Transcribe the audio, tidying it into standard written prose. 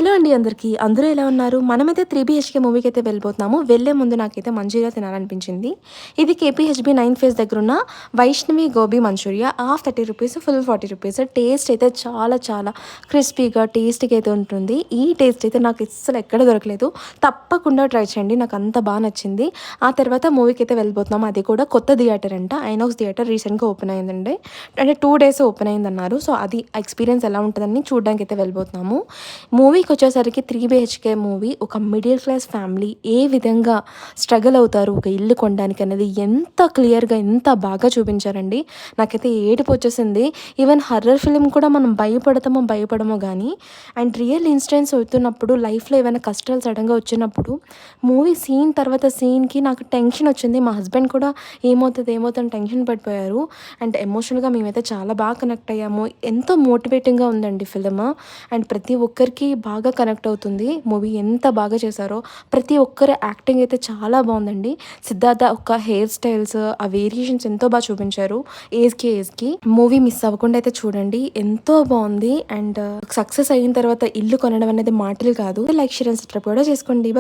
Hello అండి అందరికీ. అందరూ ఎలా ఉన్నారు? మనమైతే 3 బీహెచ్‌కే మూవీకైతే వెళ్ళిపోతున్నాము. వెళ్ళే ముందు నాకైతే మంచూరియా తినాలనిపించింది. ఇది కేపీహెచ్‌బీ 9 ఫేజ్ దగ్గరున్న వైష్ణవి గోబీ మంచూరియా. హాఫ్ రూ. 30, ఫుల్ రూ. 40. టేస్ట్ అయితే చాలా చాలా క్రిస్పీగా, టేస్టీగా అయితే ఉంటుంది. ఈ టేస్ట్ అయితే నాకు అస్సలు ఎక్కడ దొరకలేదు. తప్పకుండా ట్రై చేయండి. నాకు అంత బాగా నచ్చింది. ఆ తర్వాత మూవీకైతే వెళ్ళిపోతున్నాము. అది కూడా కొత్త థియేటర్ అంట. ఐనాక్స్ థియేటర్ రీసెంట్‌గా ఓపెన్ అయిందండి. అంటే 2 డేస్ ఓపెన్ అయిందన్నారు. సో, అది ఎక్స్‌పీరియన్స్ ఎలా ఉంటదని చూడ్డానికైతే వెళ్ళిపోతున్నాము. మూవీకొచ్చేసరికి 3 బీహెచ్‌కే మూవీ. ఒక మిడిల్ క్లాస్ ఫ్యామిలీ ఏ విధంగా స్ట్రగుల్ అవుతారు ఒక ఇల్లు కొనడానికి అనేది ఎంత క్లియర్‌గా, ఎంత బాగా చూపించారండి. నాకైతే ఏడుపొచ్చేసింది. ఈవెన్ హర్రర్ ఫిల్మ్ కూడా మనం భయపడమో గానీ అండ్ రియల్ ఇన్సిడెంట్స్ అవుతున్నప్పుడు లైఫ్‌లో ఏవైనా కష్టాలు సడన్‌గా వచ్చినప్పుడు మూవీ సీన్ తర్వాత సీన్‌కి నాకు టెన్షనొచ్చింది. మా హస్బెండ్ కూడా ఏమవుతదని టెన్షన్ పడిపోయారు. అండ్ ఎమోషనల్‌గా మేమైతే చాలా బాగా కనెక్ట్ అయ్యాము. ఎంతో మోటివేటింగ్‌గా ఉందండి ఫిల్మ్. అండ్ ప్రతి ఒక్కరికి బాగా కనెక్ట్ అవుతుంది. మూవీ ఎంత బాగా చేశారో. ప్రతి ఒక్కరి యాక్టింగ్ అయితే చాలా బావుందండి. సిద్ధార్థ ఒక హెయిర్ స్టైల్స్, ఆ వేరియేషన్స్ ఎంతో బాగా చూపించారు. ఏజ్‌కి. మూవీ మిస్ అవ్వకుండా అయితే చూడండి. ఎంతో బావుంది. అండ్ సక్సెస్ అయిన తర్వాత ఇల్లు కొనడం అనేది మాటలు కాదు. లైక్, షేర్ అండ్ సబ్స్క్రైబ్ కూడా చేసుకోండి.